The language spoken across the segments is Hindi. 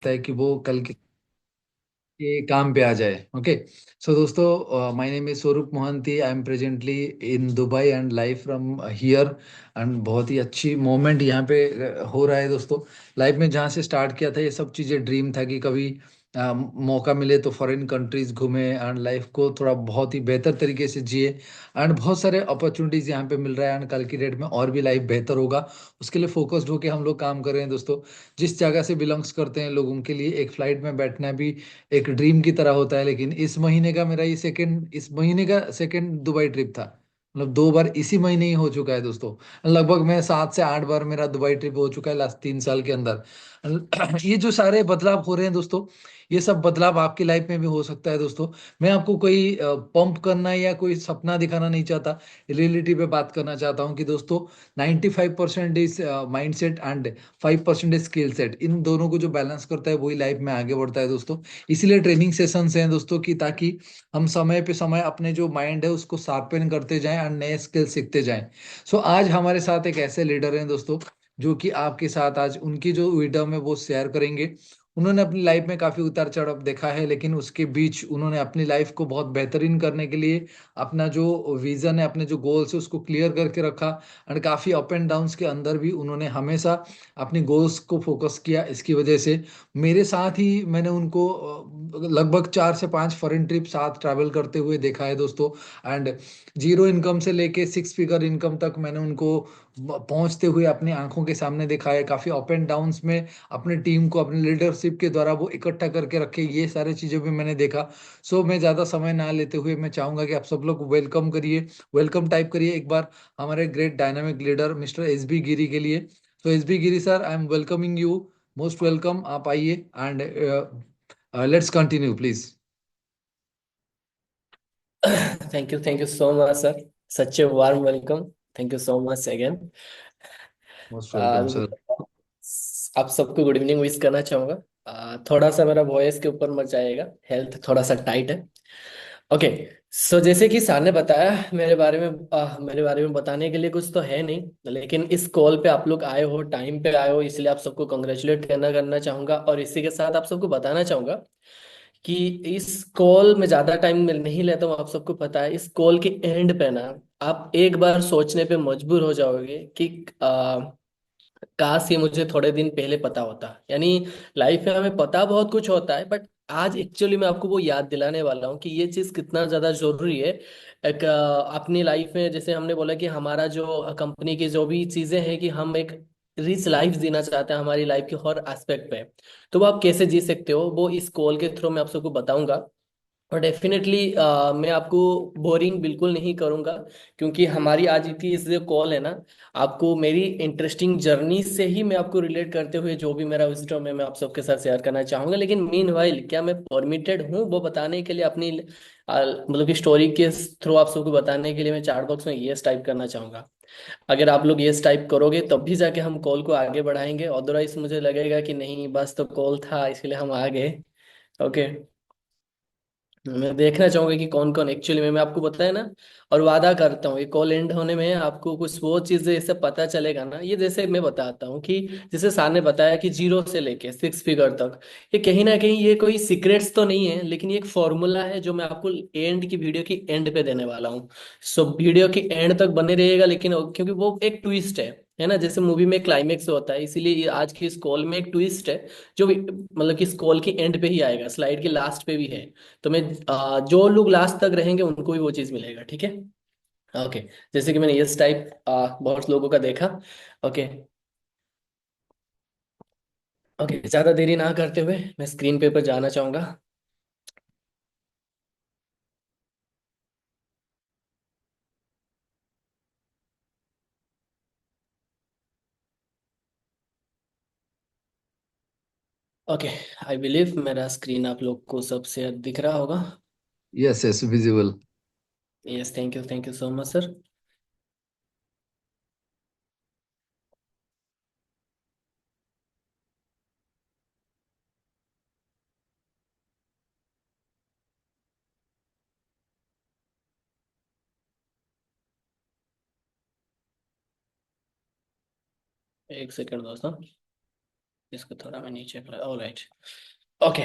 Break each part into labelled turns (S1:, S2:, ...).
S1: है कि वो कल के काम पे आ जाए। ओके। सो दोस्तों, माय नेम इज स्वरूप Mohanty. I am presently in Dubai and live from here. And बहुत ही अच्छी मोमेंट यहाँ पे हो रहा है दोस्तों। लाइफ में जहाँ से स्टार्ट किया था, ये सब चीज़ें ड्रीम था कि कभी मौका मिले तो फॉरेन कंट्रीज घूमे एंड लाइफ को थोड़ा बहुत ही बेहतर तरीके से जिए। एंड बहुत सारे अपॉर्चुनिटीज़ यहाँ पे मिल रहा है एंड कल की डेट में और भी लाइफ बेहतर होगा। उसके लिए फोकस्ड होके हम लोग काम कर रहे हैं दोस्तों। जिस जगह से बिलोंग्स करते हैं लोगों के लिए एक फ्लाइट में बैठना भी एक ड्रीम की तरह होता है। लेकिन इस महीने का मेरा ये सेकंड इस महीने का सेकंड दुबई ट्रिप था। मतलब 2 बार इसी महीने ही हो चुका है दोस्तों। लगभग मैं 7 से 8 बार मेरा दुबई ट्रिप हो चुका है लास्ट 3 साल के अंदर। ये जो सारे बदलाव हो रहे हैं दोस्तों, ये सब बदलाव आपकी लाइफ में भी हो सकता है दोस्तों। मैं आपको कोई पंप करना या कोई सपना दिखाना नहीं चाहता। रियलिटी पे बात करना चाहता हूँ कि दोस्तों 95% is mind set and 5% is skill set. इन दोनों को जो बैलेंस करता है वही लाइफ में आगे बढ़ता है दोस्तों। इसीलिए ट्रेनिंग सेशंस हैं दोस्तों, कि ताकि हम समय पे समय अपने जो माइंड है उसको शार्पन करते जाएं और नए स्किल सीखते जाएं। सो आज हमारे साथ एक ऐसे लीडर हैं दोस्तों, जो कि आपके साथ आज उनकी जो विडम है वो शेयर करेंगे। उन्होंने अपनी लाइफ में काफी उतार चढ़ाव देखा है, लेकिन उसके बीच उन्होंने अपनी लाइफ को बहुत बेहतरीन करने के लिए अपना जो विजन है, अपने जो गोल्स है उसको क्लियर करके रखा। एंड काफी अप एंड डाउन्स के अंदर भी उन्होंने हमेशा अपनी गोल्स को फोकस किया। इसकी वजह से मेरे साथ ही मैंने उनको लगभग 4 से 5 फॉरेन ट्रिप साथ ट्रैवल करते हुए देखा है दोस्तों। एंड जीरो इनकम से लेके 6 फिगर इनकम तक मैंने उनको पहुंचते हुए अपनी आंखों के सामने देखा है। काफी अप एंड डाउन्स में अपने टीम को अपने लीडरशिप के द्वारा वो इकट्ठा करके रखे, ये सारी चीजें भी मैंने देखा। सो मैं ज्यादा समय ना लेते हुए मैं चाहूंगा कि आप सब लोग वेलकम करिए, वेलकम टाइप करिए एक बार हमारे great dynamic leader mister S B Giri के लिए। तो S B Giri sir, I am welcoming you. Most welcome, आप आइए and let's continue please.
S2: Thank you so much, sir. Such a warm welcome. Thank you so much again.
S1: Most welcome
S2: Uh,
S1: sir.
S2: आप सबको गुड इवनिंग विश करना चाहूंगा। थोड़ा सा मेरा वॉइस के ऊपर मत जाएगा, हेल्थ थोड़ा सा टाइट है। ओके। सो जैसे कि सर ने बताया मेरे बारे में बताने के लिए कुछ तो है नहीं, लेकिन इस कॉल पे आप लोग आए हो, टाइम पे आए हो, इसलिए आप सबको कंग्रेचुलेट करना चाहूंगा। और इसी के साथ आप सबको बताना चाहूंगा कि इस कॉल में ज्यादा टाइम नहीं लेता हूँ। आप सबको पता है इस कॉल के एंड पे ना आप एक बार सोचने पे मजबूर हो जाओगे कि काश ये मुझे थोड़े दिन पहले पता होता। यानी लाइफ में हमें पता बहुत कुछ होता है, बट आज एक्चुअली मैं आपको वो याद दिलाने वाला हूँ कि ये चीज़ कितना ज़्यादा ज़रूरी है। एक अपनी लाइफ में, जैसे हमने बोला कि हमारा जो कंपनी की जो भी चीज़ें हैं कि हम एक रिच लाइफ जीना चाहते हैं हमारी लाइफ के हर एस्पेक्ट पे, तो वो आप कैसे जी सकते हो वो इस कॉल के थ्रू मैं आप सबको बताऊंगा। और डेफिनेटली मैं आपको बोरिंग बिल्कुल नहीं करूंगा, क्योंकि हमारी आज की इस जो कॉल है ना, आपको मेरी इंटरेस्टिंग जर्नी से ही मैं आपको रिलेट करते हुए जो भी मेरा विजडम है मैं आप सबके साथ शेयर करना चाहूंगा। लेकिन मीन वाइल क्या मैं परमिटेड हूँ वो बताने के लिए अपनी मतलब कि स्टोरी के थ्रू आप सबको बताने के लिए मैं चार्ट बॉक्स में यस टाइप करना चाहूंगा। अगर आप लोग यस टाइप करोगे तब भी जाके हम कॉल को आगे बढ़ाएंगे, अदरवाइज मुझे लगेगा कि नहीं बस तो कॉल था इसलिए हम आ गए। ओके। मैं देखना चाहूंगा कि कौन कौन एक्चुअली में, मैं आपको बताया ना। और वादा करता हूँ ये कॉल एंड होने में आपको कुछ वो चीजें इससे पता चलेगा ना, ये जैसे मैं बताता हूँ कि जैसे सर ने बताया कि जीरो से लेके 6 फिगर तक, ये कहीं ना कहीं ये कोई सीक्रेट्स तो नहीं है, लेकिन ये एक फॉर्मूला है जो मैं आपको एंड की वीडियो की एंड पे देने वाला हूँ। सो वीडियो की एंड तक बने रहिएगा, लेकिन क्योंकि वो एक ट्विस्ट है ना, जैसे मूवी में क्लाइमेक्स होता है, इसीलिए ये आज की इस कॉल में एक ट्विस्ट है जो मतलब कि इस कॉल की एंड पे ही आएगा, स्लाइड के लास्ट पे भी है। तो मैं जो लोग लास्ट तक रहेंगे उनको भी वो चीज़ मिलेगा, ठीक है। ओके। जैसे कि मैंने ये टाइप बहुत लोगों का देखा। ओके। ओके, ज़्यादा देरी ना करते हुए मैं स्क्रीन पे पर जाना चाहूँगा। ओके। आई बिलीव मेरा स्क्रीन आप लोग को सब शेयर दिख रहा होगा।
S1: Yes yes, visible.
S2: Yes, thank you so much sir. एक सेकंड दोस्तों। इसको थोड़ा मैं नीचे ऑलराइट। ओके।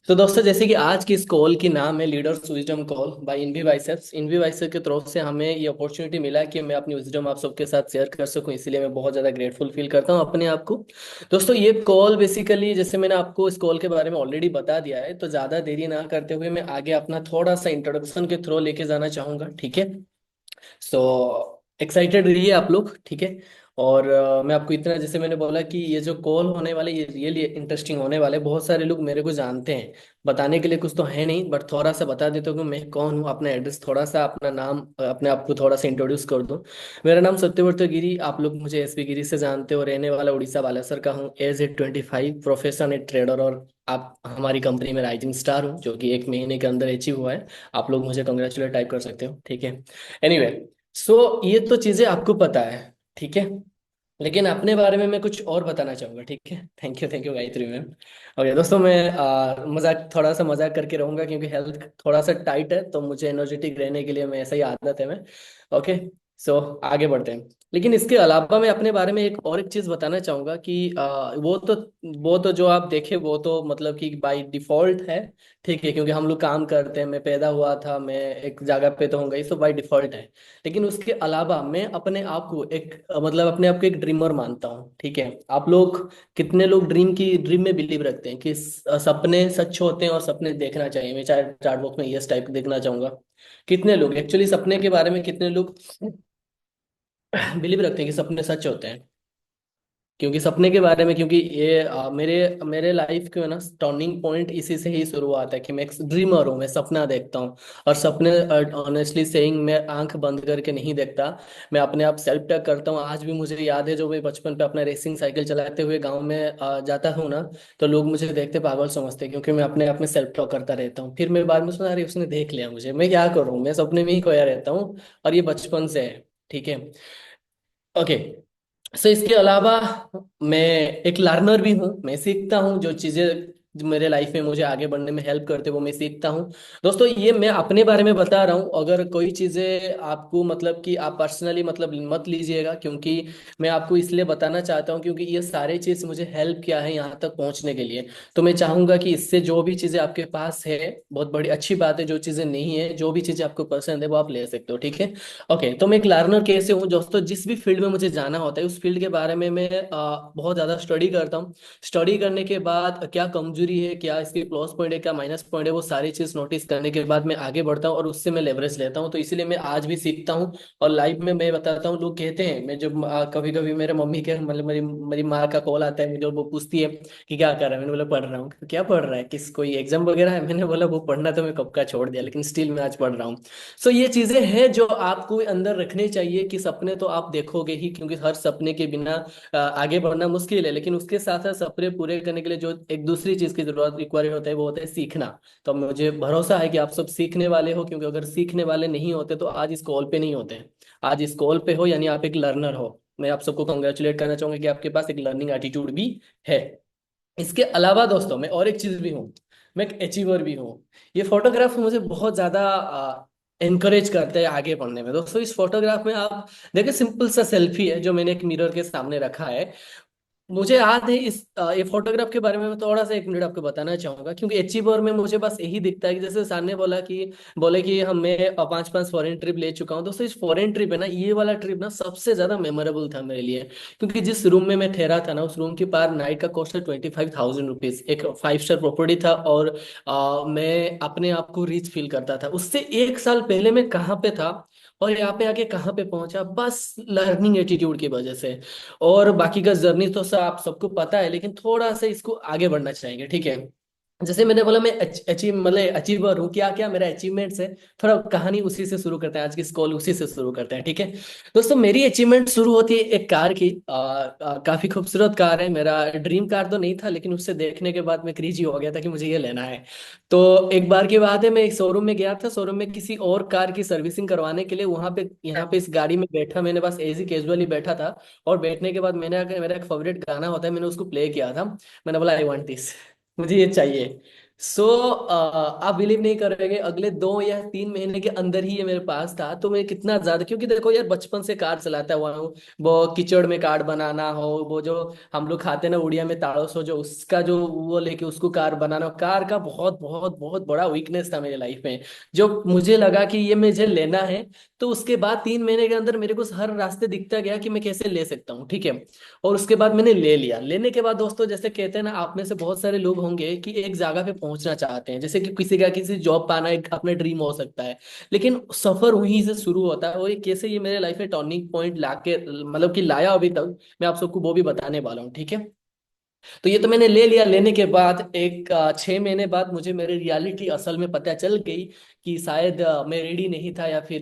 S2: तो दोस्तों जैसे कि आज की इस कॉल की नाम है लीडर्स विजडम कॉल बाय इनवी बाइसेप्स। इनवी बाइसेप्स की तरफ से हमें ये अपॉर्चुनिटी मिला कि मैं अपनी विजडम आप सबके साथ शेयर कर सकूं, इसलिए मैं बहुत ज़्यादा ग्रेटफुल फील करता हूं अपने आप को। दोस्तों ये कॉल बेसिकली, जैसे मैंने आपको इस कॉल के बारे में ऑलरेडी बता दिया है, तो ज़्यादा देरी ना करते हुए मैं आगे अपना थोड़ा सा इंट्रोडक्शन के थ्रू लेके जाना चाहूँगा, ठीक है। सो एक्साइटेड रहिए आप लोग, ठीक है। और मैं आपको इतना, जैसे मैंने बोला कि ये जो कॉल होने वाले ये रियली इंटरेस्टिंग होने वाले। बहुत सारे लोग मेरे को जानते हैं, बताने के लिए कुछ तो है नहीं, बट थोड़ा सा बता देता हूँ कि मैं कौन हूँ, अपना एड्रेस थोड़ा सा, अपना नाम, अपने आप को थोड़ा सा इंट्रोड्यूस कर दूँ। मेरा नाम सत्यव्रत गिरी, आप लोग मुझे एसपी गिरी से जानते हो, रहने वाला उड़ीसा बालासर का हूँ, age a 25, profession a trader, और आप हमारी कंपनी में राइजिंग स्टार हूँ, जो कि 1 महीने के अंदर अचीव हुआ है। आप लोग मुझे कंग्रेचुलेट टाइप कर सकते हो, ठीक है। एनीवे, सो ये तो चीजें आपको पता है, ठीक है। लेकिन अपने बारे में मैं कुछ और बताना चाहूंगा, ठीक है। Thank you Gayatri ma'am. Okay दोस्तों, मैं मजाक, थोड़ा सा मजाक करके रहूंगा, क्योंकि हेल्थ थोड़ा सा टाइट है, तो मुझे एनर्जेटिक रहने के लिए मैं ऐसा ही आदत है मैं। ओके। सो आगे बढ़ते हैं। लेकिन इसके अलावा मैं अपने बारे में एक चीज बताना चाहूंगा कि वो तो जो आप देखे वो तो मतलब कि बाय डिफॉल्ट है, ठीक है, क्योंकि हम लोग काम करते हैं। मैं पैदा हुआ था, मैं एक जगह पे तो होऊंगा, ये सब बाय डिफॉल्ट है। लेकिन उसके अलावा मैं अपने आप को एक मतलब अपने आप को एक ड्रीमर मानता हूँ, ठीक है। आप लोग कितने लोग ड्रीम में बिलीव रखते हैं कि सपने सच होते हैं और सपने देखना चाहिए? मैं चाहे चार्ट बॉक्स में यस टाइप देखना चाहूंगा। कितने लोग एक्चुअली सपने के बारे में, कितने लोग बिलीव रखते हैं कि सपने सच होते हैं? क्योंकि सपने के बारे में, क्योंकि ये मेरे मेरे लाइफ के ना टर्निंग पॉइंट इसी से ही शुरुआत है कि मैं एक ड्रीमर हूँ, मैं सपना देखता हूँ। और सपने ऑनेस्टली सेइंग मैं आंख बंद करके नहीं देखता, मैं अपने आप सेल्फ टैग करता हूँ। आज भी मुझे याद है, जो मैं बचपन पे अपना रेसिंग साइकिल चलाते हुए गाँव में जाता हूँ ना, तो लोग मुझे देखते पागल समझते, क्योंकि मैं अपने आप में सेल्फ टॉक करता रहता हूँ। फिर मैं बाद में सुना, अरे उसने देख लिया मुझे, मैं क्या करूँ, मैं सपने में ही खोया रहता हूँ। और ये बचपन से है, ठीक है। ओके। सो इसके अलावा मैं एक लर्नर भी हूँ, मैं सीखता हूँ जो चीज़ें जो मेरे लाइफ में मुझे आगे बढ़ने में हेल्प करते हैं, वो मैं सीखता हूँ। दोस्तों ये मैं अपने बारे में बता रहा हूँ, अगर कोई चीज़ें आपको मतलब कि आप पर्सनली मतलब मत लीजिएगा, क्योंकि मैं आपको इसलिए बताना चाहता हूँ क्योंकि ये सारे चीज़ मुझे हेल्प किया है यहाँ तक पहुँचने के लिए। तो मैं चाहूँगा कि इससे जो भी चीज़ें आपके पास है, बहुत बड़ी अच्छी बात है। जो चीज़ें नहीं है, जो भी चीज़ें आपको पसंद है, वो आप ले सकते हो, ठीक है। ओके। तो मैं एक लर्नर कैसे हूँ दोस्तों, जिस भी फील्ड में मुझे जाना होता है उस फील्ड के बारे में मैं बहुत ज़्यादा स्टडी करता हूँ। स्टडी करने के बाद क्या कमजोरी है, क्या इसके प्लस पॉइंट है, क्या माइनस पॉइंट है, वो सारी चीज़ नोटिस करने के बाद मैं आगे बढ़ता हूँ और उससे मैं लेवरेज लेता हूँ। तो इसीलिए मैं आज भी सीखता हूँ और लाइफ में मैं बताता हूँ। लोग कहते हैं, मैं जब कभी कभी मेरे मम्मी के मतलब मेरी मेरी माँ का कॉल आता है मुझे, और वो पूछती है कि क्या कर रहा है, मैंने बोला पढ़ रहा हूँ। क्या पढ़ रहा है, किस कोई एग्जाम वगैरह है? मैंने बोला वो पढ़ना तो मैं कब का छोड़ दिया, लेकिन स्टिल मैं आज पढ़ रहा हूँ। सो ये चीजें हैं जो आपको अंदर रखनी चाहिए कि सपने तो आप देखोगे ही, क्योंकि हर सपने के बिना आगे बढ़ना मुश्किल है। लेकिन उसके साथ साथ सपने पूरे करने के लिए जो एक दूसरी चीज की जरूरत रिक्वायर होता है, वो होता है सीखना। तो मुझे भरोसा है कि आप सब सीखने वाले हो, क्योंकि अगर सीखने वाले नहीं होते तो आज इस कॉल पे नहीं होते हैं। आज इस कॉल पे हो यानी आप एक लर्नर हो। मैं आप सबको कंग्रेचुलेट करना चाहूंगा कि आपके पास एक लर्निंग एटीट्यूड भी है। इसके अलावा दोस्तों मैं और एक चीज भी हूँ, मैं एक अचीवर भी हूँ। ये फोटोग्राफ मुझे बहुत ज्यादा एनकरेज करते हैं आगे बढ़ने में। दोस्तों इस फोटोग्राफ में आप देखिए, सिंपल सा सेल्फी है जो मैंने एक मिरर के सामने रखा है। मुझे याद है इस ये फोटोग्राफ के बारे में मैं थोड़ा सा 1 मिनट आपको बताना चाहूंगा, क्योंकि अचीवर में मुझे बस यही दिखता है कि जैसे सर ने बोले कि हम मैं 5 5 फॉरेन ट्रिप ले चुका हूँ। दोस्तों इस फॉरेन ट्रिप है ना, ये वाला ट्रिप ना सबसे ज्यादा मेमोरेबल था मेरे लिए, क्योंकि जिस रूम में मैं ठहरा था ना, उस रूम की पर नाइट का कॉस्ट था 25,000 रुपीज। एक 5 स्टार प्रॉपर्टी था, और मैं अपने आप को रिच फील करता था। उससे 1 साल पहले मैं कहाँ पे था और यहाँ पे आके कहाँ पे पहुंचा, बस लर्निंग एटीट्यूड की वजह से। और बाकी का जर्नी तो सब आप सबको पता है, लेकिन थोड़ा सा इसको आगे बढ़ना चाहेंगे, ठीक है। जैसे मैंने बोला मैं अचीव मतलब अचीवर हूँ, क्या क्या मेरा अचीवमेंट्स है, थोड़ा कहानी उसी से शुरू करते हैं, आज की स्कॉल उसी से शुरू करते हैं, ठीक है। दोस्तों मेरी अचीवमेंट शुरू होती है एक कार की। काफी खूबसूरत कार है, मेरा ड्रीम कार तो नहीं था, लेकिन उससे देखने के बाद मैं क्रेजी हो गया था कि मुझे ये लेना है। तो एक बार की बात है, मैं एक शोरूम में गया था, शोरूम में किसी और कार की सर्विसिंग करवाने के लिए। वहां पे यहाँ पे इस गाड़ी में बैठा, मैंने बस ऐसे कैजुअली बैठा था। और बैठने के बाद मेरा एक फेवरेट गाना होता है, मैंने उसको प्ले किया था। मैंने बोला आई वांट दिस, मुझे ये चाहिए। सो आप बिलीव नहीं करोगे, अगले 2 या 3 महीने के अंदर ही ये मेरे पास था। तो मैं कितना ज्यादा, क्योंकि देखो यार बचपन से कार चलाता हुआ हूँ। वो कीचड़ में कार बनाना हो, वो जो हम लोग खाते हैं ना उड़िया में ताड़ो सो, जो उसका जो वो लेके उसको कार बनाना, कार का बहुत बहुत बहुत बड़ा वीकनेस था मेरे लाइफ में। जो मुझे लगा कि ये मुझे लेना है, तो उसके बाद 3 महीने के अंदर मेरे को हर रास्ते दिखता गया कि मैं कैसे ले सकता हूँ, ठीक है। और उसके बाद मैंने ले लिया। लेने के बाद दोस्तों, जैसे कहते हैं ना, आप में से बहुत सारे लोग होंगे कि एक जगह पे पहुंचना चाहते हैं, जैसे कि किसी का किसी जॉब पाना एक अपना ड्रीम हो सकता है। लेकिन सफर वहीं से शुरू होता है, और ये कैसे ये मेरे लाइफ में टर्निंग पॉइंट लाके मतलब कि लाया अभी तक, मैं आप सबको वो भी बताने वाला हूँ, ठीक है। तो ये तो मैंने ले लिया। लेने के बाद एक 6 महीने बाद मुझे मेरी रियलिटी असल में पता चल गई कि शायद मैं रेडी नहीं था, या फिर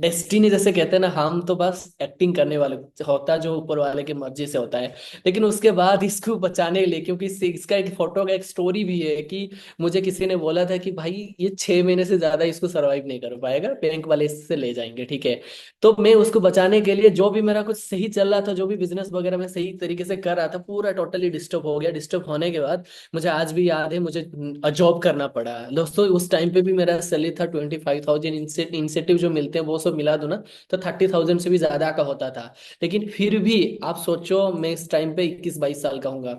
S2: डेस्टिनी जैसे कहते हैं ना, हम तो बस एक्टिंग करने वाले होता है, जो ऊपर वाले की मर्जी से होता है। लेकिन उसके बाद इसको बचाने के लिए, क्योंकि इसका एक फोटो का एक स्टोरी भी है कि मुझे किसी ने बोला था कि भाई ये 6 महीने से ज्यादा इसको सरवाइव नहीं कर पाएगा, बैंक वाले इससे ले जाएंगे, ठीक है। तो मैं उसको बचाने के लिए, जो भी मेरा कुछ सही चल रहा था, जो भी बिजनेस वगैरह मैं सही तरीके से कर रहा था, पूरा टोटली डिस्टर्ब हो गया। डिस्टर्ब होने के बाद मुझे आज भी याद है, मुझे जॉब करना पड़ा दोस्तों। उस टाइम पे भी मेरा सैलरी था 25,000। इंसेंटिव जो मिलते हैं वो सब मिला दो ना, तो 30,000 से भी ज्यादा का होता था। लेकिन फिर भी आप सोचो, मैं इस टाइम पे 21-22 साल का हूँ।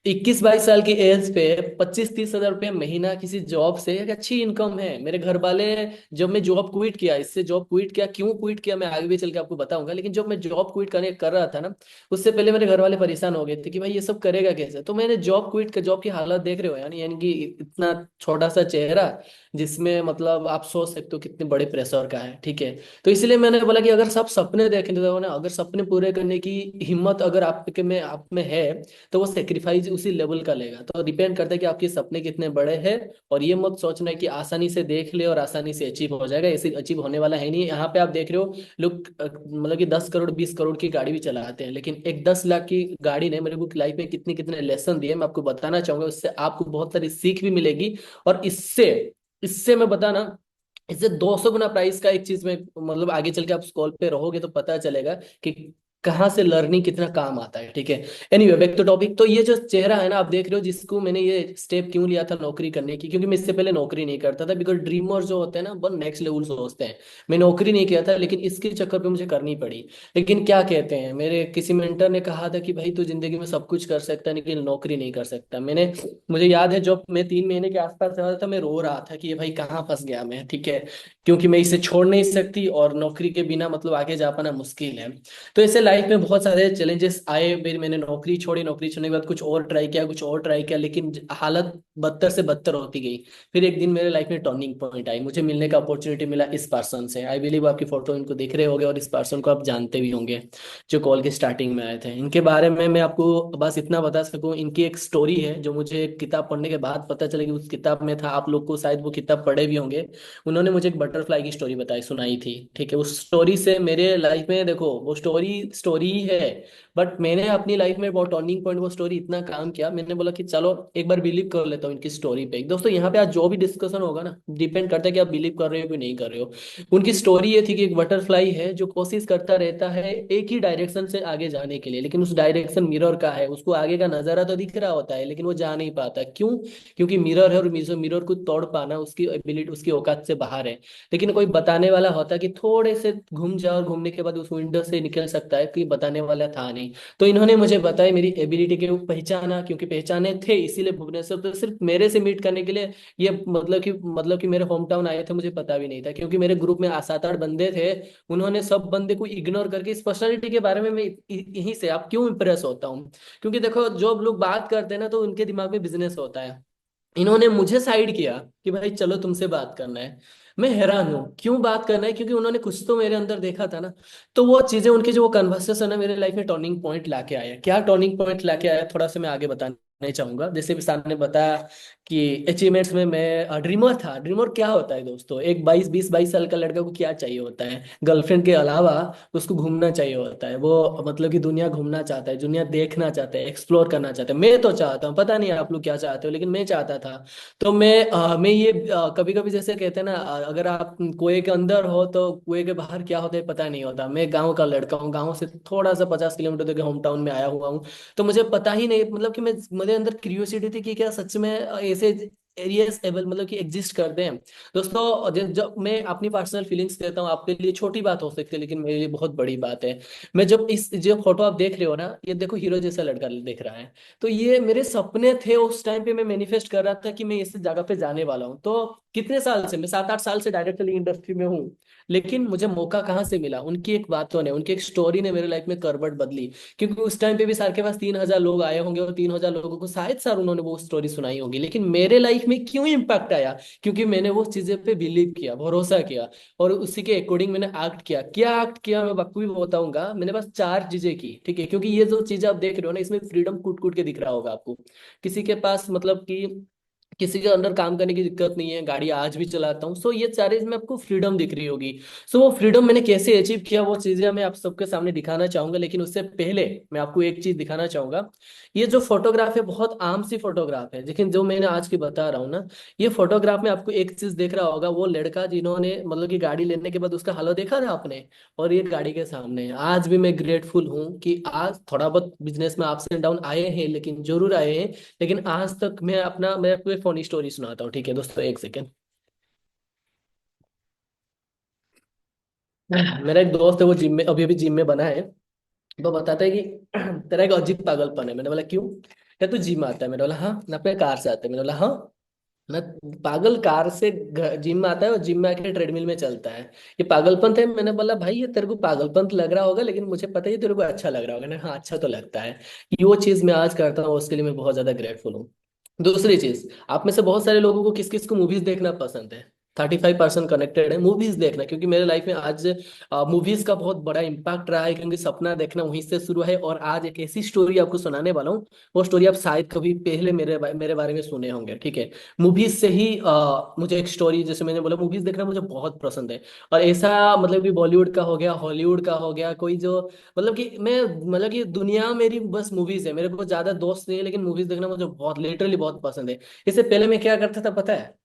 S2: 21-22 साल की एज पे 25-30 हजार रुपये महीना किसी जॉब से एक अच्छी इनकम है। मेरे घर वाले, जब मैं जॉब क्विट किया, इससे जॉब क्विट किया, क्यों क्विट किया मैं आगे भी चल के आपको बताऊंगा, लेकिन जब मैं जॉब क्विट करने कर रहा था ना, उससे पहले मेरे घर वाले परेशान हो गए थे कि भाई ये सब करेगा कैसे। तो मैंने जॉब क्विट कर, जॉब की हालत देख रहे हो यानी यानी कि इतना छोटा सा चेहरा, जिसमें मतलब आप सोच सकते हो कितने बड़े प्रेशर का है, ठीक है। तो इसलिए मैंने बोला कि अगर सब सपने देखें तो ना, अगर सपने पूरे करने की हिम्मत अगर आपके में आप में है, तो वो सेक्रीफाइस उसी लेवल का लेगा। तो डिपेंड करता है कि आपके सपने कितने बड़े हैं। और ये मत सोचना है कि आसानी से देख ले और आसानी से अचीव हो जाएगा, ऐसे अचीव होने वाला है नहीं। यहाँ पे आप देख रहे हो लोग मतलब कि 10 करोड़ 20 करोड़ की गाड़ी भी चलाते हैं, लेकिन एक 10 लाख की गाड़ी ने मेरे को लाइफ में कितने कितने लेसन दिए, मैं आपको बताना चाहूंगा। उससे आपको बहुत सारी सीख भी मिलेगी। और इससे इससे मैं बताना, इससे 200 गुना प्राइस का एक चीज में, मतलब आगे चल के आप स्कॉल पे रहोगे तो पता चलेगा कि कहाँ से लर्निंग कितना काम आता है, ठीक है। Anyway back to topic. तो ये जो चेहरा है ना, आप देख रहे हो, जिसको मैंने ये स्टेप क्यों लिया था नौकरी करने की, क्योंकि मैं इससे पहले नौकरी नहीं करता था। बिकॉज ड्रीमर जो होते हैं ना, वो नेक्स्ट लेवल सोचते हैं। मैं नौकरी नहीं किया था, लेकिन इसके चक्कर पे मुझे करनी पड़ी। लेकिन क्या कहते हैं, मेरे किसी मेंटर ने कहा था कि भाई तू जिंदगी में सब कुछ कर सकता है, लेकिन नौकरी नहीं कर सकता। मुझे याद है जब मैं 3 महीने के आसपास रहा था, मैं रो रहा था कि ये भाई कहाँ फंस गया मैं, ठीक है। क्योंकि मैं इसे छोड़ नहीं सकती, और नौकरी के बिना मतलब आगे जा पाना मुश्किल है। तो ऐसे लाइफ में बहुत सारे चैलेंजेस आए। फिर मैंने नौकरी छोड़ी, नौकरी छोड़ने के बाद कुछ और ट्राई किया, कुछ और ट्राई किया, लेकिन हालत बदतर से बदतर होती गई। फिर एक दिन मेरे लाइफ में टर्निंग पॉइंट आई, मुझे मिलने का अपॉर्चुनिटी मिला इस पर्सन से। आई बिलीव आपकी फोटो इनको देख रहे होंगे, और इस पर्सन को आप जानते भी होंगे, जो कॉल के स्टार्टिंग में आए थे। इनके बारे में मैं आपको बस इतना बता सकूं, इनकी एक स्टोरी है जो मुझे एक किताब पढ़ने के बाद पता चला कि उस किताब में था। आप लोग को शायद वो किताब पढ़े भी होंगे। उन्होंने मुझे एक बटरफ्लाई की स्टोरी बताई, सुनाई थी, ठीक है। उस स्टोरी से मेरे लाइफ में, देखो वो स्टोरी स्टोरी ही है, बट मैंने अपनी लाइफ में वो टर्निंग पॉइंट, वो स्टोरी इतना काम किया, मैंने बोला कि चलो एक बार बिलीव कर लेता हूँ इनकी स्टोरी पे। दोस्तों यहाँ पे आज जो भी डिस्कशन होगा ना, डिपेंड करता है कि आप बिलीव कर रहे हो कि नहीं कर रहे हो। उनकी स्टोरी ये थी कि एक बटरफ्लाई है जो कोशिश करता रहता है एक ही डायरेक्शन से आगे जाने के लिए, लेकिन उस डायरेक्शन मिरर का है, उसको आगे का नजारा तो दिख रहा होता है, लेकिन वो जा नहीं पाता। क्यों? क्योंकि मिरर है, और मिरर को तोड़ पाना उसकी एबिलिटी, उसकी औकात से बाहर है। लेकिन कोई बताने वाला होता कि थोड़े से घूम जाओ, और घूमने के बाद उस विंडो से निकल सकता है, कोई बताने वाला था नहीं। तो इन्होंने मुझे बताया, मेरी एबिलिटी के वो पहचाना, क्योंकि पहचाने थे इसीलिए भुवनेश्वर तो सिर्फ मेरे से मीट करने के लिए, ये मतलब कि मेरे होम टाउन आए थे, मुझे पता भी नहीं था, क्योंकि मेरे ग्रुप में 7-8 बंदे थे। उन्होंने सब बंदे को इग्नोर करके, इस पर्सनालिटी के बारे में मैं यहीं से आप क्यों इंप्रेस होता हूँ, क्योंकि देखो जो लोग बात करते हैं ना, तो उनके दिमाग में बिजनेस होता है। इन्होंने मुझे साइड किया कि भाई चलो तुमसे बात करना है। मैं हैरान हूँ क्यों बात करना है, क्योंकि उन्होंने कुछ तो मेरे अंदर देखा था ना। तो वो चीजें, उनकी जो वो कन्वर्सेशन है, मेरे लाइफ में टर्निंग पॉइंट लाके आया। क्या टर्निंग पॉइंट लाके आया, थोड़ा सा मैं आगे बताना चाहूंगा। जैसे भी सर ने बताया कि अचीवमेंट्स में मैं ड्रीमर था। ड्रीमर क्या होता है दोस्तों? एक 22 साल का लड़का को क्या चाहिए होता है? गर्लफ्रेंड के अलावा उसको घूमना चाहिए होता है। वो मतलब कि दुनिया घूमना चाहता है, दुनिया देखना चाहता है, एक्सप्लोर करना चाहता है। मैं तो चाहता हूँ, पता नहीं आप लोग क्या चाहते हो, लेकिन मैं चाहता था। तो मैं ये कभी कभी जैसे कहते हैं ना, अगर आप कुएं के अंदर हो तो कुएं के बाहर क्या होता है पता नहीं होता। मैं गांव का लड़का हूँ, गांव से थोड़ा सा 50 किलोमीटर दूर के होम टाउन में आया हुआ हूँ। तो मुझे पता ही नहीं, मतलब कि मैं, मेरे अंदर क्यूरियोसिटी थी कि क्या सच में ऐसे एरियाज एवल मतलब कि एग्जिस्ट करते हैं। दोस्तों जब मैं अपनी पर्सनल फीलिंग्स देता हूँ, आपके लिए छोटी बात हो सकती है लेकिन मेरे लिए बहुत बड़ी बात है। मैं जब इस जो फोटो आप देख रहे हो ना, ये देखो हीरो जैसा लड़का दिख रहा है, तो ये मेरे सपने थे उस टाइम पे। मैं मैनिफेस्ट कर रहा था कि मैं इस जगह पे जाने वाला हूँ। तो कितने साल से, मैं 7-8 साल से डायरेक्टली इंडस्ट्री में हूँ, लेकिन मुझे मौका कहाँ से मिला? उनकी एक बातों ने, उनकी एक स्टोरी ने मेरे लाइफ में करवट बदली। क्योंकि उस टाइम पे भी सर के पास 3,000 लोग आए होंगे और 3,000 लोगों को शायद सर उन्होंने वो स्टोरी सुनाई होगी, लेकिन मेरे लाइफ में क्यों इम्पैक्ट आया? क्योंकि मैंने वो चीजें पे बिलीव किया, भरोसा किया, और उसी के अकॉर्डिंग मैंने एक्ट किया। क्या एक्ट किया मैं बखूबी बताऊंगा। मैंने बस 4 चीजें की, ठीक है? क्योंकि ये जो चीजें आप देख रहे हो ना, इसमें फ्रीडम कूट कूट के दिख रहा होगा आपको। किसी के पास मतलब कि किसी के अंदर काम करने की दिक्कत नहीं है, गाड़ी आज भी चलाता हूँ। सो ये सारे इसमें आपको फ्रीडम दिख रही होगी। सो वो फ्रीडम मैंने कैसे अचीव किया, वो चीजें मैं आप सबके सामने दिखाना चाहूंगा। लेकिन उससे पहले मैं आपको एक चीज दिखाना चाहूंगा। ये जो फोटोग्राफ है बहुत आम सी फोटोग्राफ है, लेकिन जो मैंने आज की बता रहा हूँ ना, ये फोटोग्राफ में आपको एक चीज देख रहा होगा। वो लड़का जिन्होंने मतलब कि गाड़ी लेने के बाद उसका हालत देखा था आपने, और ये गाड़ी के सामने है। आज भी मैं ग्रेटफुल हूँ कि आज थोड़ा बहुत बिजनेस में अप्स एंड डाउन आए हैं, लेकिन जरूर आए हैं। लेकिन आज तक मैं आपको एक फनी स्टोरी सुनाता हूँ, ठीक है दोस्तों? एक सेकेंड। मेरा एक दोस्त है, वो जिम में, अभी अभी जिम में बना है। वो बताता है कि तेरा एक अजीब पागलपन है। मैंने बोला क्यों? क्या तू जिम आता है? मैंने बोला हाँ। ना अपने कार से आता है? मैंने बोला हाँ। ना पागल, कार से जिम में आता है और जिम में आके ट्रेडमिल में चलता है, ये पागलपन थे? मैंने बोला भाई ये तेरे को पागलपन तो लग रहा होगा, लेकिन मुझे पता है ये तेरे को अच्छा लग रहा होगा ना। हाँ अच्छा तो लगता है। ये वो चीज मैं आज करता हूँ, उसके लिए मैं बहुत ज्यादा ग्रेटफुल हूँ। दूसरी चीज, आप में से बहुत सारे लोगों को किस किस को मूवीज देखना पसंद है? 35% कनेक्टेड है मूवीज देखना, क्योंकि मेरे लाइफ में आज मूवीज का बहुत बड़ा इम्पैक्ट रहा है। क्योंकि सपना देखना वहीं से शुरू है, और आज एक ऐसी स्टोरी आपको सुनाने वाला हूँ। वो स्टोरी आप शायद कभी पहले मेरे बारे में सुने होंगे, ठीक है? मूवीज से ही मुझे एक स्टोरी, जैसे मैंने बोला मूवीज देखना मुझे बहुत पसंद है। और ऐसा मतलब कि बॉलीवुड का हो गया, हॉलीवुड का हो गया, कोई जो मतलब कि मैं मतलब कि दुनिया मेरी बस मूवीज है। मेरे को ज्यादा दोस्त नहीं है, लेकिन मूवीज देखना मुझे बहुत लिटरली बहुत पसंद है। इससे पहले मैं क्या करता था पता है?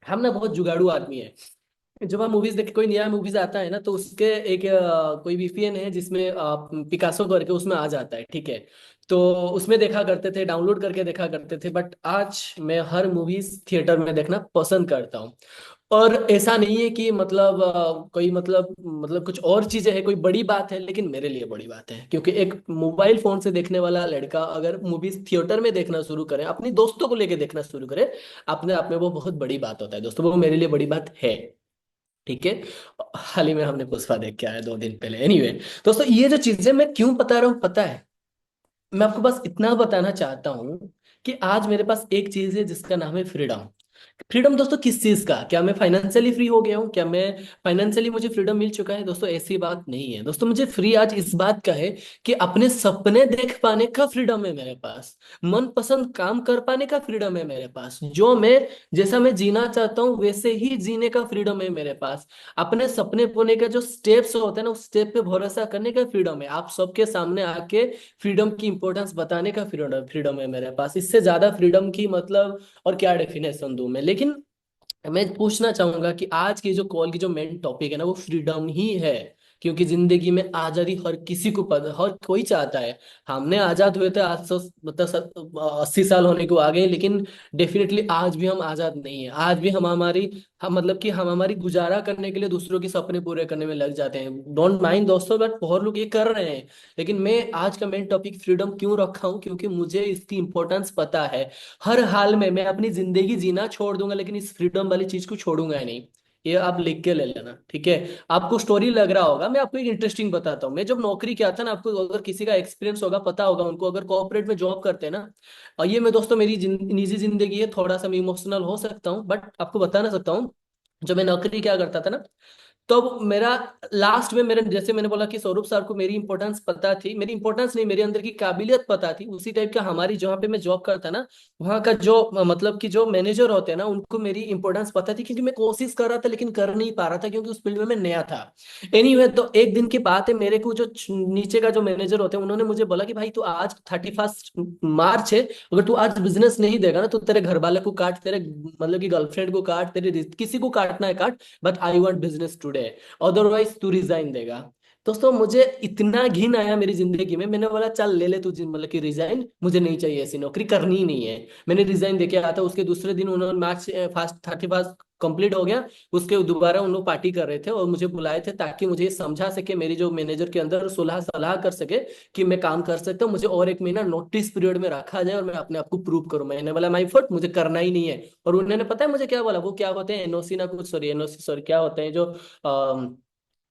S2: हम ना बहुत जुगाड़ू आदमी है। जब आप मूवीज देख, कोई नया मूवीज आता है ना, तो उसके एक कोई वीपीएन है जिसमें पिकासो करके उसमें आ जाता है, ठीक है? तो उसमें देखा करते थे, डाउनलोड करके देखा करते थे। बट आज मैं हर मूवीज थिएटर में देखना पसंद करता हूँ। और ऐसा नहीं है कि मतलब कोई मतलब कुछ और चीजें है, कोई बड़ी बात है, लेकिन मेरे लिए बड़ी बात है। क्योंकि एक मोबाइल फोन से देखने वाला लड़का अगर मूवीज थिएटर में देखना शुरू करे, अपनी दोस्तों को लेके देखना शुरू करे, अपने आप में वो बहुत बड़ी बात होता है दोस्तों। वो मेरे लिए बड़ी बात है, ठीक है? हाल ही में हमने पुष्पा देख के आए 2 दिन पहले। एनीवे दोस्तों, ये जो चीजें मैं क्यों बता रहा हूँ पता है? मैं आपको बस इतना बताना चाहता हूँ कि आज मेरे पास एक चीज है जिसका नाम है फ्रीडम। फ्रीडम दोस्तों किस चीज का? क्या मैं फाइनेंशियली फ्री हो गया हूँ? क्या मैं फाइनेंशियली मुझे फ्रीडम मिल चुका है? दोस्तों ऐसी बात नहीं है दोस्तों। मुझे फ्री आज इस बात का है कि अपने सपने देख पाने का फ्रीडम है मेरे पास। मन पसंद काम कर पाने का फ्रीडम है मेरे पास। जो मैं, जैसा मैं जीना चाहता हूँ वैसे ही जीने का फ्रीडम है मेरे पास। अपने सपने पुने का जो स्टेप्स होते हैं ना, उस स्टेप पे भरोसा करने का फ्रीडम है। आप सबके सामने आके फ्रीडम की इंपॉर्टेंस बताने का फ्रीडम फ्रीडम है मेरे पास। इससे ज्यादा फ्रीडम की मतलब और क्या डेफिनेशन दूं मैं? लेकिन मैं पूछना चाहूंगा कि आज की जो कॉल की जो मेन टॉपिक है ना, वो फ्रीडम ही है। क्योंकि जिंदगी में आजादी हर किसी को पता, हर कोई चाहता है। हमने आजाद हुए थे आज सौ मतलब 80 साल होने को आ गए, लेकिन डेफिनेटली आज भी हम आजाद नहीं है। आज भी हम मतलब कि हम हमारी गुजारा करने के लिए दूसरों के सपने पूरे करने में लग जाते हैं। डोंट माइंड दोस्तों, बट बहुत लोग ये कर रहे हैं। लेकिन मैं आज का मेन टॉपिक फ्रीडम क्यों रखा हूँ? क्योंकि मुझे इसकी इंपॉर्टेंस पता है। हर हाल में मैं अपनी जिंदगी जीना छोड़ दूंगा, लेकिन इस फ्रीडम वाली चीज को छोड़ूंगा ही नहीं। ये आप लिख के ले लेना, ठीक है? आपको स्टोरी लग रहा होगा, मैं आपको एक इंटरेस्टिंग बताता हूँ। मैं जब नौकरी किया था ना, आपको अगर किसी का एक्सपीरियंस होगा, पता होगा उनको, अगर कॉर्पोरेट में जॉब करते हैं ना। और ये मैं दोस्तों मेरी निजी जिंदगी है, थोड़ा सा मैं इमोशनल हो सकता हूँ, बट आपको बताना सकता हूँ। जब मैं नौकरी क्या करता था ना, तो मेरा लास्ट में, मेरे जैसे मैंने बोला कि सौरभ सर को मेरी इंपॉर्टेंस पता थी, मेरी इंपॉर्टेंस नहीं, मेरे अंदर की काबिलियत पता थी। उसी टाइप का हमारी जहाँ पे मैं जॉब करता ना, वहाँ का जो मतलब कि जो मैनेजर होते हैं ना, उनको मेरी इंपॉर्टेंस पता थी। क्योंकि मैं कोशिश कर रहा था लेकिन कर नहीं पा रहा था, क्योंकि उस फील्ड में मैं नया था। एनीवे, तो एक दिन की बात है, मेरे को जो नीचे का जो मैनेजर होते हैं, उन्होंने मुझे बोला कि भाई तू आज 31 मार्च है, अगर तू आज बिजनेस नहीं देगा ना, तो तेरे घर वाले को काट, तेरे मतलब कि गर्लफ्रेंड को काट, तेरे किसी को काटना है काट, but I want business today, otherwise तू रिजाइन देगा। दोस्तों मुझे इतना घिन आया मेरी जिंदगी में, मैंने बोला चल ले ले तू मतलब कि रिजाइन, मुझे नहीं चाहिए, ऐसी नौकरी करनी ही नहीं है। मैंने रिजाइन देके आया था, उसके दूसरे दिन उन्होंने मार्च फास्ट 31 कंप्लीट हो गया, उसके दोबारा उन लोग पार्टी कर रहे थे और मुझे बुलाए थे ताकि मुझे ये समझा सके, मेरी जो मैनेजर के अंदर सुलह सलाह कर सके कि मैं काम कर सकता हूँ, मुझे और एक महीना नोटिस पीरियड में रखा जाए और मैं अपने आप को प्रूव करूँ। मैंने बोला माई फुट, मुझे करना ही नहीं है। और उन्होंने पता है मुझे क्या बोला, वो क्या होते हैं एनओसी ना कुछ, सॉरी एनओसी सॉरी क्या होते हैं जो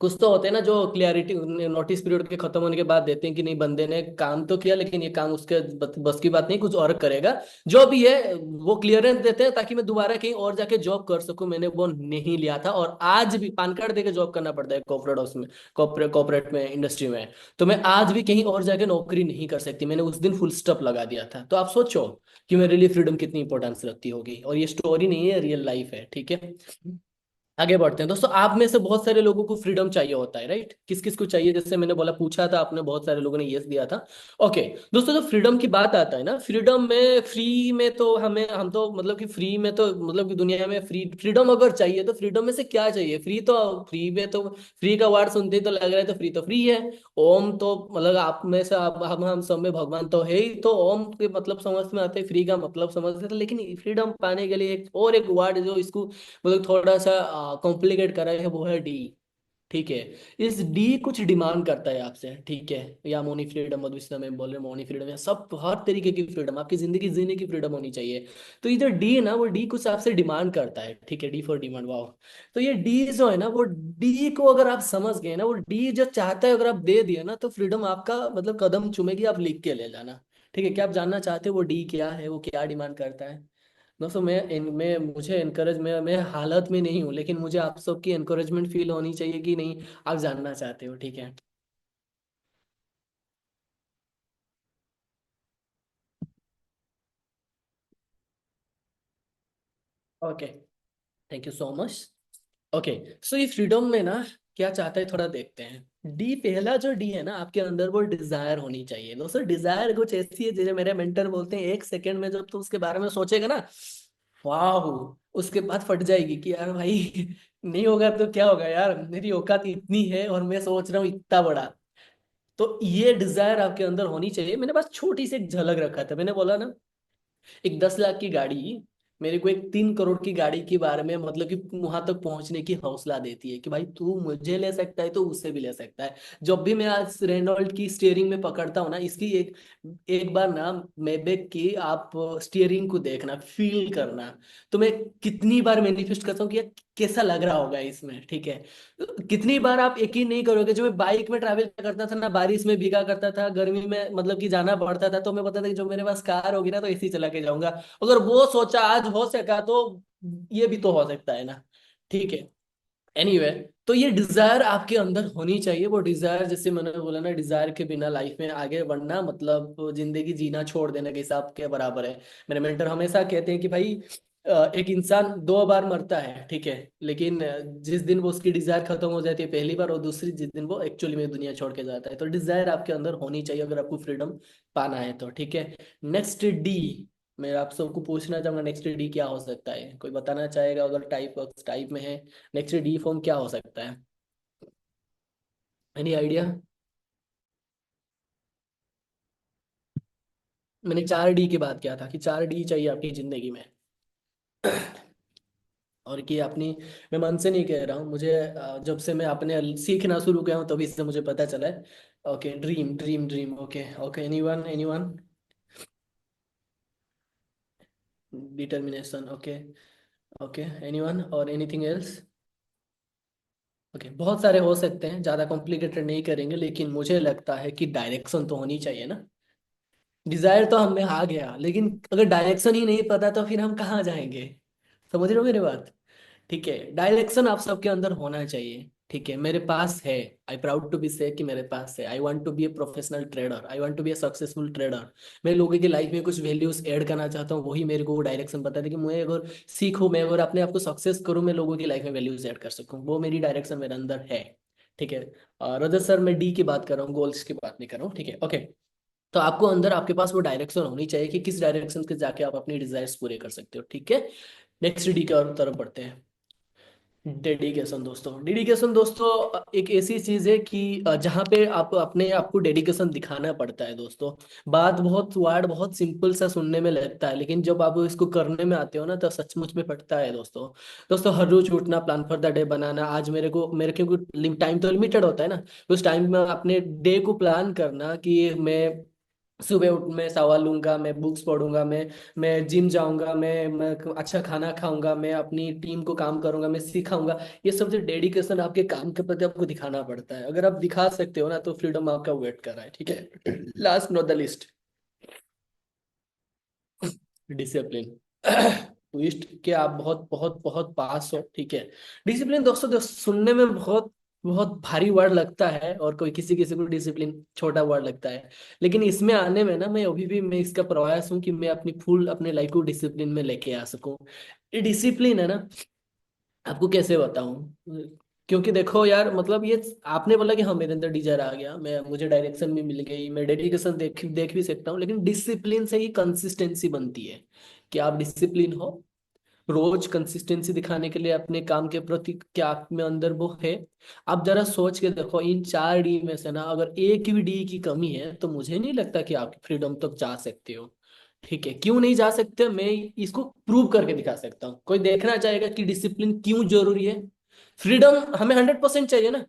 S2: कुछ तो होते हैं ना जो क्लियरिटी नोटिस पीरियड के खत्म होने के बाद देते हैं कि नहीं बंदे ने काम तो किया लेकिन ये काम उसके बस की बात नहीं, कुछ और करेगा, जो भी है वो क्लियरेंस देते हैं ताकि मैं दोबारा कहीं और जाके जॉब कर सकूं। मैंने वो नहीं लिया था और आज भी पान कार्ड देके जॉब करना पड़ता है कॉर्पोरेट हाउस में, कॉर्पोरेट में, इंडस्ट्री में। तो मैं आज भी कहीं और जाके नौकरी नहीं कर सकती, मैंने उस दिन फुल स्टॉप लगा दिया था। तो आप सोचो कि मेरे लिए फ्रीडम कितनी इंपॉर्टेंस रखती होगी, और ये स्टोरी नहीं है, रियल लाइफ है, ठीक है। आगे बढ़ते हैं दोस्तों, आप में से बहुत सारे लोगों को फ्रीडम चाहिए होता है, राइट? किस किस को चाहिए, जैसे मैंने बोला पूछा था आपने, बहुत सारे लोगों ने यस दिया था। ओके दोस्तों, जो फ्रीडम की बात आता है ना, फ्रीडम में फ्री में तो हमें हम तो मतलब कि फ्री में तो मतलब कि दुनिया में फ्रीडम अगर चाहिए तो फ्रीडम में से क्या चाहिए? फ्री तो फ्री में तो फ्री का वर्ड सुनते ही तो लग रहा है तो फ्री तो फ्री है। ओम तो मतलब आप में से हम सब में भगवान तो है ही, तो ओम के मतलब समझ में आते, फ्री का मतलब समझते थे, लेकिन फ्रीडम पाने के लिए एक और एक वर्ड जो इसको मतलब थोड़ा सा कॉम्प्लिकेट करा है, वो है डी। ठीक है, इस डी कुछ डिमांड करता है आपसे, ठीक है। या मौनी फ्रीडम, मधुस्ना में बोल रहे मौनी फ्रीडम, या सब हर तरीके की फ्रीडम, आपकी जिंदगी जीने की फ्रीडम होनी चाहिए। तो इधर डी है ना, वो डी कुछ आपसे डिमांड करता है, ठीक है, डी फॉर डिमांड, वाह। तो ये डी जो है ना, वो डी को अगर आप समझ गए ना, वो डी जो चाहता है अगर आप दे दिए ना, तो फ्रीडम आपका मतलब कदम चूमेगी, आप लिख के ले जाना। ठीक है, क्या आप जानना चाहते हो वो डी क्या है, वो क्या डिमांड करता है? दोस्तों मैं इनमें मुझे इनकरेज मैं हालत में नहीं हूँ, लेकिन मुझे आप सबकी इनकरेजमेंट फील होनी चाहिए कि नहीं, आप जानना चाहते हो, ठीक है। Okay, thank you so much. Okay, so ये फ्रीडम में ना क्या चाहता है, थोड़ा देखते हैं। डी, पहला जो डी है ना आपके अंदर, वो डिजायर होनी चाहिए। दोस्तों डिजायर कुछ ऐसी है, जैसे मेरे मेंटर बोलते हैं, एक सेकंड में जब तू उसके बारे में सोचेगा ना, वाह, उसके बाद फट जाएगी कि यार भाई नहीं होगा तो क्या होगा यार, मेरी औकात इतनी है और मैं सोच रहा हूँ इतना बड़ा। तो ये डिजायर आपके अंदर होनी चाहिए। मैंने बस छोटी सी एक झलक रखा था, मैंने बोला ना, एक 10 लाख की गाड़ी मेरे को एक 3 करोड़ की गाड़ी के बारे में मतलब कि वहां तक पहुंचने की हौसला देती है कि भाई तू मुझे ले सकता है तो उससे भी ले सकता है। जब भी मैं आज रेनॉल्ट की स्टीयरिंग में पकड़ता हूँ ना, इसकी एक एक बार ना मैबेक की आप स्टीयरिंग को देखना, फील करना, तो मैं कितनी बार मैनिफेस्ट करता हूँ कि यार कैसा लग रहा होगा इसमें, ठीक है। कितनी बार आप यकीन नहीं करोगे, जो मैं बाइक में ट्रैवल करता था ना, बारिश में भीगा करता था, गर्मी में मतलब कि जाना पड़ता था, तो मैं पता था कि जो मेरे पास कार होगी ना तो इसी चला के जाऊंगा। अगर वो सोचा आज हो सका तो ये भी तो हो सकता है ना, ठीक है। एनीवे तो ये डिजायर आपके अंदर होनी चाहिए। वो डिजायर, जैसे मैंने बोला ना, डिजायर के बिना लाइफ में आगे बढ़ना मतलब जिंदगी जीना छोड़ देने के हिसाब के बराबर है। मेरे मेंटर हमेशा कहते हैं कि भाई एक इंसान 2 बार मरता है, ठीक है, लेकिन जिस दिन वो उसकी डिजायर खत्म हो जाती है पहली बार, और दूसरी जिस दिन वो एक्चुअली में दुनिया छोड़ के जाता है। तो डिजायर आपके अंदर होनी चाहिए अगर आपको फ्रीडम पाना है तो, ठीक है। नेक्स्ट डी, मैं आप सबको पूछना चाहूंगा नेक्स्ट डी क्या हो सकता है, कोई बताना चाहेगा? अगर टाइप में है, नेक्स्ट डी फॉर्म क्या हो सकता है? Any idea? मैंने 4 डी की बात किया था कि 4 डी चाहिए आपकी जिंदगी में। और कि अपनी, मैं मन से नहीं कह रहा हूँ, मुझे जब से मैं अपने सीखना शुरू किया हूँ तभी से मुझे पता चला है। Okay, dream dream dream, okay okay, anyone anyone? Determination, okay okay, anyone और एनीथिंग एल्स? ओके, बहुत सारे हो सकते हैं, ज़्यादा कॉम्प्लिकेटेड नहीं करेंगे, लेकिन मुझे लगता है कि डायरेक्शन तो होनी चाहिए ना। डिजायर तो हमें आ गया, लेकिन अगर डायरेक्शन ही नहीं पता तो फिर हम कहाँ जाएंगे? समझ रहे हो मेरी बात? ठीक है, डायरेक्शन आप सबके अंदर होना चाहिए, ठीक है। मेरे पास है, आई प्राउड टू बी से कि मेरे पास है। I want to be a professional trader, I want to be a successful trader. मैं लोगों की लाइफ में कुछ वैल्यूज ऐड करना चाहता हूँ, वही मेरे को वो डायरेक्शन पता है कि मैं अगर सीखूं, मैं अगर अपने आप को सक्सेस करूं, मैं लोगों की लाइफ में वैल्यूज ऐड कर सकूं, वो मेरी डायरेक्शन मेरे अंदर है, ठीक है। रजत सर, मैं डी की बात कर रहा हूँ, गोल्स की बात नहीं कर रहा हूँ, ठीक है, ओके। तो आपको अंदर आपके पास वो डायरेक्शन होनी चाहिए कि किस डायरेक्शन के जाके आप अपनी डिजायर्स पूरे कर सकते हो, ठीक है। नेक्स्ट डी की तरफ बढ़ते हैं। डेडिकेशन दोस्तों एक ऐसी चीज है कि जहाँ पे आप अपने आप को डेडिकेशन दिखाना पड़ता है दोस्तों। बात बहुत वर्ड बहुत सिंपल सा सुनने में लगता है, लेकिन जब आप इसको करने में आते हो ना तो सचमुच में पड़ता है दोस्तों। दोस्तों हर रोज उठना, प्लान फॉर द डे बनाना, आज मेरे क्योंकि टाइम तो लिमिटेड होता है ना, उस टाइम में अपने डे को प्लान करना कि मैं सुबह उठ मैं सवाल लूंगा, मैं बुक्स पढ़ूंगा, मैं जिम जाऊंगा, मैं अच्छा खाना खाऊंगा, मैं अपनी टीम को काम करूंगा, मैं सिखाऊंगा। ये सब जो डेडिकेशन आपके काम के प्रति आपको दिखाना पड़ता है, अगर आप दिखा सकते हो ना तो फ्रीडम आपका वेट कर रहा है, ठीक है। Last not the list, discipline. Twist के आप बहुत बहुत बहुत पास हो, ठीक है। डिसिप्लिन दोस्तों सुनने में बहुत बहुत भारी वर्ड लगता है, और कोई किसी किसी को डिसिप्लिन छोटा वर्ड लगता है, लेकिन इसमें आने में ना मैं अभी भी मैं इसका प्रयास हूँ कि मैं अपनी फुल अपने लाइफ को डिसिप्लिन में लेके आ सकूं। ये डिसिप्लिन है ना, आपको कैसे बताऊं? क्योंकि देखो यार, मतलब ये आपने बोला कि हाँ मेरे अंदर डिजायर आ गया, मैं मुझे डायरेक्शन भी मिल गई, मैं डेडिकेशन देख देख भी सकता हूँ, लेकिन डिसिप्लिन से ही कंसिस्टेंसी बनती है कि आप डिसिप्लिन हो। रोज कंसिस्टेंसी दिखाने के लिए अपने काम के प्रति क्या आप में अंदर वो है? आप जरा सोच के देखो, इन 4 डी में से ना अगर एक भी डी की कमी है तो मुझे नहीं लगता कि आप फ्रीडम तक जा सकते हो। ठीक है, क्यों नहीं जा सकते? मैं इसको प्रूव करके दिखा सकता हूँ। कोई देखना चाहेगा कि डिसिप्लिन क्यों जरूरी है? फ्रीडम हमें 100% चाहिए ना।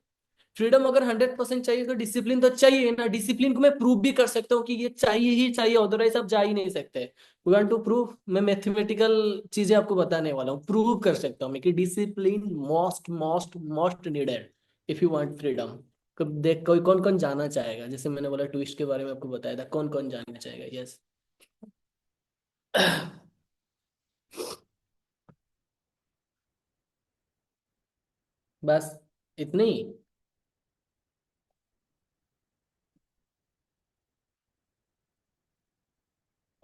S2: फ्रीडम अगर 100% चाहिए तो डिसिप्लिन तो चाहिए ना। डिसिप्लिन को मैं प्रूव भी कर सकता हूँ कि ये चाहिए ही चाहिए, अदरवाइज आप जा ही नहीं सकते। वी वांट टू प्रूव, मैं मैथमेटिकल चीजें आपको बताने वाला हूँ, प्रूव कर सकता हूँ मैं कि discipline most most most needed if you want freedom. कब देख कोई कौन कौन जाना चाहेगा, जैसे मैंने बोला ट्विस्ट के बारे में आपको बताया था, कौन कौन जानना चाहेगा? यस। बस इतने ही?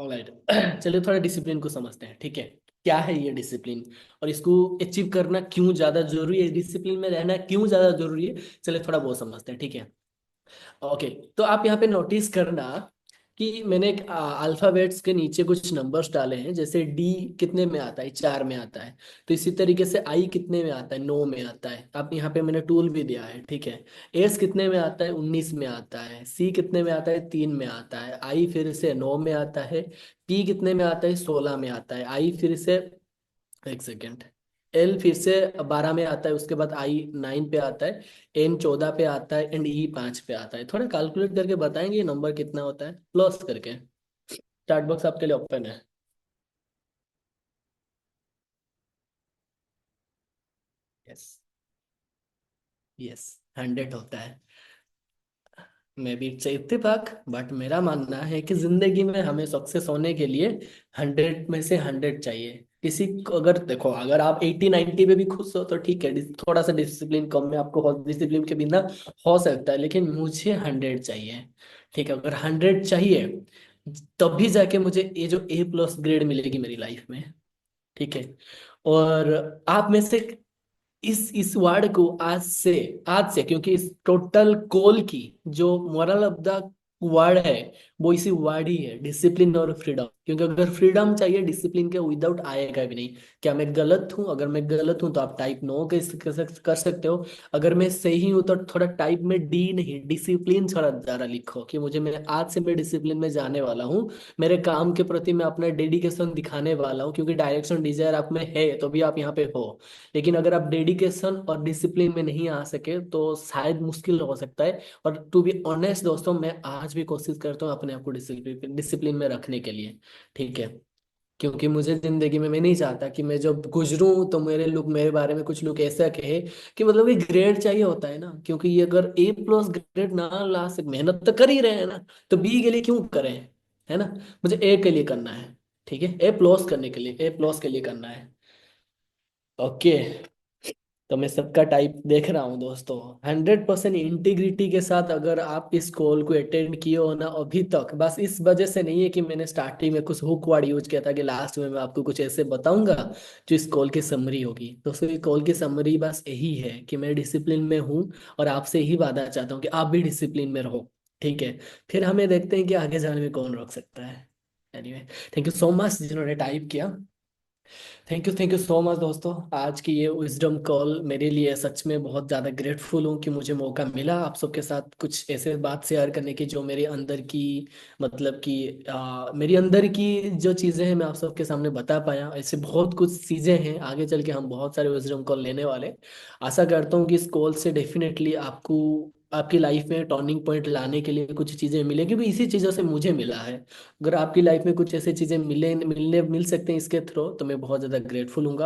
S2: ऑलराइट। चलिए थोड़ा डिसिप्लिन को समझते हैं, ठीक है। क्या है ये डिसिप्लिन, और इसको अचीव करना क्यों ज्यादा जरूरी है, डिसिप्लिन में रहना क्यों ज्यादा जरूरी है? चलिए थोड़ा बहुत समझते हैं, ठीक है। ओके, तो आप यहाँ पे नोटिस करना कि मैंने एक अल्फाबेट्स के नीचे कुछ नंबर्स डाले हैं, जैसे डी कितने में आता है? 4 में आता है। तो इसी तरीके से आई कितने में आता है? 9 में आता है। आप यहाँ पे मैंने टूल भी दिया है, ठीक है। एस कितने में आता है? 19 में आता है। सी कितने में आता है? 3 में आता है। आई फिर से 9 में आता है। पी कितने में आता है? 16 में आता है। आई फिर से, एक सेकेंड, एल फिर से 12 में आता है, उसके बाद आई 9 पे आता है, एन 14 पे आता है, एंड ई 5 पे आता है। थोड़ा कैलकुलेट करके बताएंगे ये नंबर कितना होता है प्लस करके? चार्ट बॉक्स आपके लिए ओपन है। यस, यस, 100 होता है। मैं भी इट्स इत्तेफाक, बट मेरा मानना है कि जिंदगी में हमें सक्सेस होने के लिए 100 में से 100 चाहिए। किसी को अगर देखो, अगर आप 80 90 पे भी खुश हो तो ठीक है, थोड़ा सा डिसिप्लिन कम में आपको डिसिप्लिन के बिना हो सकता है, लेकिन मुझे 100 चाहिए। ठीक है, अगर 100 चाहिए तभी जाके मुझे ये जो A+ ग्रेड मिलेगी मेरी लाइफ में, ठीक है। और आप में से इस वर्ड को आज से क्योंकि इस टोटल कोल की जो मोरल ऑफ द वर्ड है वो इसी वर्ड ही है, डिसिप्लिन और फ्रीडम। क्योंकि अगर फ्रीडम चाहिए, डिसिप्लिन के विदाउट आएगा भी नहीं। क्या मैं गलत हूं? अगर मैं गलत हूं तो आप टाइप नो कर सकते हो। अगर मैं सही हूं तो थोड़ा टाइप में डी नहीं, डिसिप्लिन थोड़ा ज्यादा लिखो कि मुझे मैं आज से मैं डिसिप्लिन में जाने वाला हूँ। मेरे काम के प्रति मैं अपना डेडिकेशन दिखाने वाला हूँ, क्योंकि डायरेक्शन डिजायर आप में है तो भी आप यहाँ पे हो। लेकिन अगर आप डेडिकेशन और डिसिप्लिन में नहीं आ सके तो शायद मुश्किल हो सकता है। और टू बी ऑनेस्ट दोस्तों, मैं आज भी कोशिश करता हूँ अपने आप को डिसिप्लिन डिसिप्लिन में रखने के लिए, ठीक है। क्योंकि मुझे जिंदगी में मैं नहीं चाहता कि मैं जब गुजरूं तो मेरे लोग मेरे बारे में कुछ लोग ऐसा कहे कि मतलब ये ग्रेड चाहिए होता है ना, क्योंकि ये अगर A+ ग्रेड ना ला सके, मेहनत तो कर ही रहे हैं ना, तो बी के लिए क्यों करें? है ना। मुझे ए के लिए करना है, ठीक है। A+ करने के लिए, A+ के लिए करना है। ओके, तो मैं सबका टाइप देख रहा हूँ दोस्तों। 100% इंटीग्रिटी के साथ अगर आप इस कॉल को अटेंड किए हो ना अभी तक, बस इस वजह से नहीं है कि मैंने स्टार्टिंग में कुछ हुक वर्ड यूज किया था कि लास्ट में मैं आपको कुछ ऐसे बताऊंगा जो इस कॉल की समरी होगी। दोस्तों ये कॉल की समरी बस यही है कि मैं डिसिप्लिन में हूँ, और आपसे यही वादा चाहता हूँ कि आप भी डिसिप्लिन में रहो, ठीक है। फिर हमें देखते हैं कि आगे जाने में कौन रोक सकता है। Anyway, thank you so much जिन्होंने टाइप किया। थैंक यू सो मच दोस्तों। आज की ये विजडम कॉल मेरे लिए सच में बहुत ज़्यादा ग्रेटफुल हूँ कि मुझे मौका मिला आप सबके साथ कुछ ऐसे बात शेयर करने की जो मेरे अंदर की, मतलब कि मेरी अंदर की जो चीज़ें हैं मैं आप सबके सामने बता पाया। ऐसे बहुत कुछ चीज़ें हैं, आगे चल के हम बहुत सारे विजडम कॉल लेने वाले। आशा करता हूँ कि इस कॉल से डेफिनेटली आपको आपकी लाइफ में टर्निंग पॉइंट लाने के लिए कुछ चीज़ें मिलेंगी भी, इसी चीज़ों से मुझे मिला है। अगर आपकी लाइफ में कुछ ऐसी चीज़ें मिले मिलने मिल सकते हैं इसके थ्रू, तो मैं बहुत ज़्यादा ग्रेटफुल हूँ।